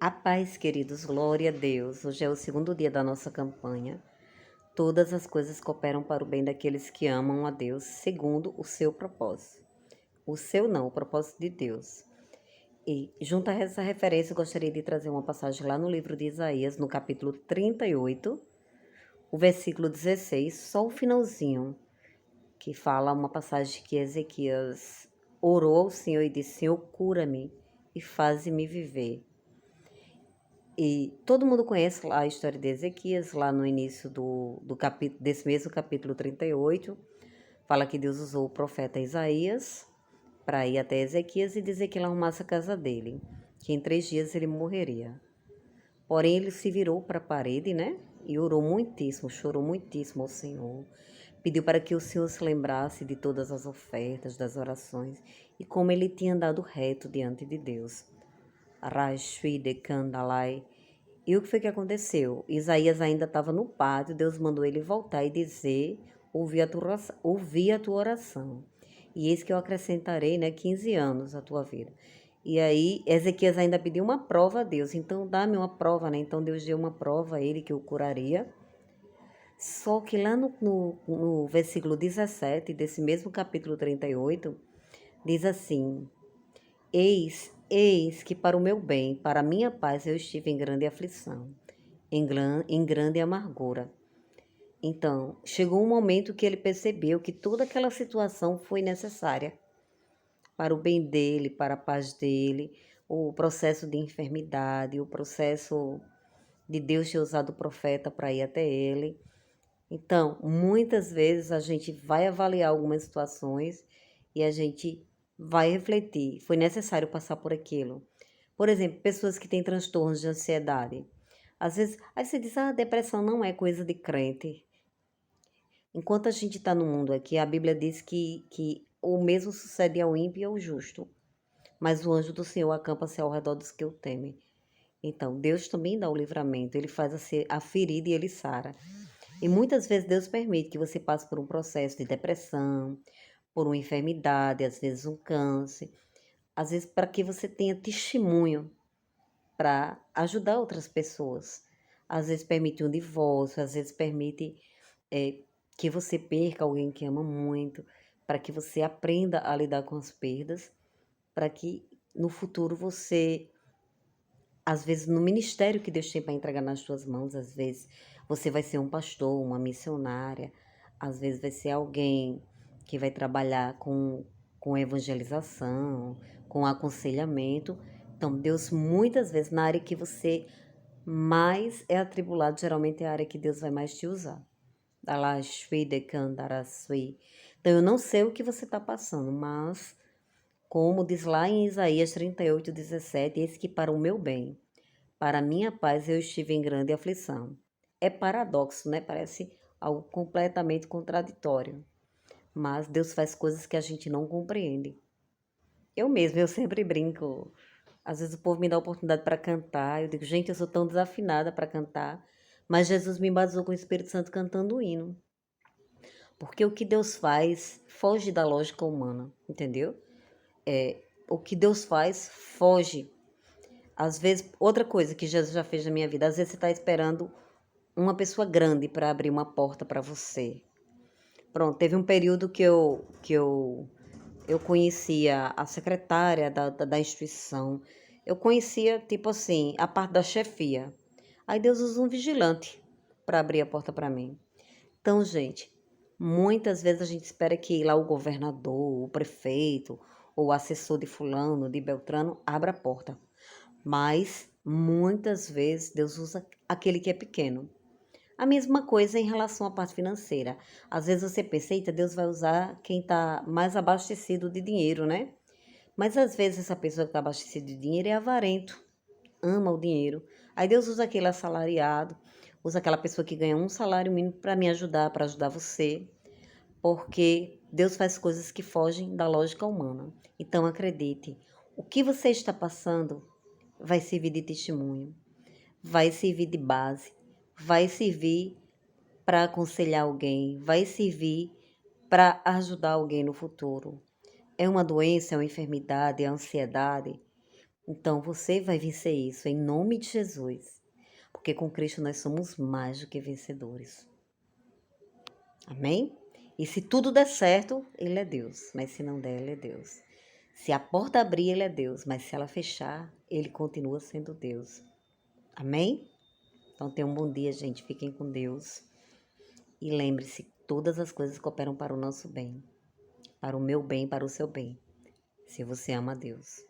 A paz, queridos, glória a Deus. Hoje é o segundo dia da nossa campanha. Todas as coisas cooperam para o bem daqueles que amam a Deus, segundo o seu propósito. O seu não, o propósito de Deus. E, junto a essa referência, eu gostaria de trazer uma passagem lá no livro de Isaías, no capítulo 38, o versículo 16, só o finalzinho, que fala uma passagem que Ezequias orou ao Senhor e disse: Senhor, cura-me e faze-me viver. E todo mundo conhece a história de Ezequias, lá no início do capítulo, desse mesmo capítulo 38. Fala que Deus usou o profeta Isaías para ir até Ezequias e dizer que ele arrumasse a casa dele, que em 3 dias ele morreria. Porém, ele se virou para a parede, né? E orou muitíssimo, chorou muitíssimo ao Senhor. Pediu para que o Senhor se lembrasse de todas as ofertas, das orações e como ele tinha andado reto diante de Deus. Rashwi de Kandalai. E o que foi que aconteceu? Isaías ainda estava no pátio, Deus mandou ele voltar e dizer: ouvi a tua oração. E eis que eu acrescentarei, 15 anos à tua vida. E aí, Ezequias ainda pediu uma prova a Deus. Então, dá-me uma prova, né? Então, Deus deu uma prova a ele que o curaria. Só que lá no versículo 17 desse mesmo capítulo 38, diz assim: Eis que para o meu bem, para a minha paz, eu estive em grande aflição, em grande amargura. Então, chegou um momento que ele percebeu que toda aquela situação foi necessária para o bem dele, para a paz dele, o processo de enfermidade, o processo de Deus ter usado o profeta para ir até ele. Então, muitas vezes a gente vai avaliar algumas situações e a gente vai refletir. Foi necessário passar por aquilo. Por exemplo, pessoas que têm transtornos de ansiedade. Às vezes, aí você diz, depressão não é coisa de crente. Enquanto a gente está no mundo aqui, a Bíblia diz que o mesmo sucede ao ímpio e ao justo. Mas o anjo do Senhor acampa-se ao redor dos que o temem. Então, Deus também dá o livramento. Ele faz a ferida e ele sara. E muitas vezes Deus permite que você passe por um processo de depressão, por uma enfermidade, às vezes um câncer, às vezes para que você tenha testemunho para ajudar outras pessoas. Às vezes permite um divórcio, às vezes permite que você perca alguém que ama muito, para que você aprenda a lidar com as perdas, para que no futuro você, às vezes no ministério que Deus tem para entregar nas suas mãos, às vezes você vai ser um pastor, uma missionária, às vezes vai ser alguém que vai trabalhar com evangelização, com aconselhamento. Então, Deus, muitas vezes, na área que você mais é atribulado, geralmente é a área que Deus vai mais te usar. Então, eu não sei o que você está passando, mas, como diz lá em Isaías 38:17, eis que para o meu bem, para a minha paz eu estive em grande aflição. É paradoxo, né? Parece algo completamente contraditório. Mas Deus faz coisas que a gente não compreende. Eu sempre brinco. Às vezes o povo me dá a oportunidade para cantar. Eu digo, gente, eu sou tão desafinada para cantar. Mas Jesus me embasou com o Espírito Santo cantando o hino. Porque o que Deus faz foge da lógica humana, entendeu? O que Deus faz foge. Às vezes, outra coisa que Jesus já fez na minha vida, às vezes você está esperando uma pessoa grande para abrir uma porta para você. Pronto, teve um período que eu conhecia a secretária da instituição. Eu conhecia, tipo assim, a parte da chefia. Aí Deus usou um vigilante para abrir a porta para mim. Então, gente, muitas vezes a gente espera que lá o governador, o prefeito, ou o assessor de fulano, de Beltrano, abra a porta. Mas, muitas vezes, Deus usa aquele que é pequeno. A mesma coisa em relação à parte financeira. Às vezes você pensa, eita, Deus vai usar quem está mais abastecido de dinheiro, né? Mas às vezes essa pessoa que está abastecida de dinheiro é avarento, ama o dinheiro. Aí Deus usa aquele assalariado, usa aquela pessoa que ganha um salário mínimo para me ajudar, para ajudar você. Porque Deus faz coisas que fogem da lógica humana. Então acredite, o que você está passando vai servir de testemunho, vai servir de base, vai servir para aconselhar alguém, vai servir para ajudar alguém no futuro. É uma doença, é uma enfermidade, é ansiedade. Então você vai vencer isso em nome de Jesus, porque com Cristo nós somos mais do que vencedores. Amém? E se tudo der certo, Ele é Deus, mas se não der, Ele é Deus. Se a porta abrir, Ele é Deus, mas se ela fechar, Ele continua sendo Deus. Amém? Então tenham um bom dia, gente. Fiquem com Deus. E lembre-se, todas as coisas cooperam para o nosso bem, para o meu bem, para o seu bem, se você ama a Deus.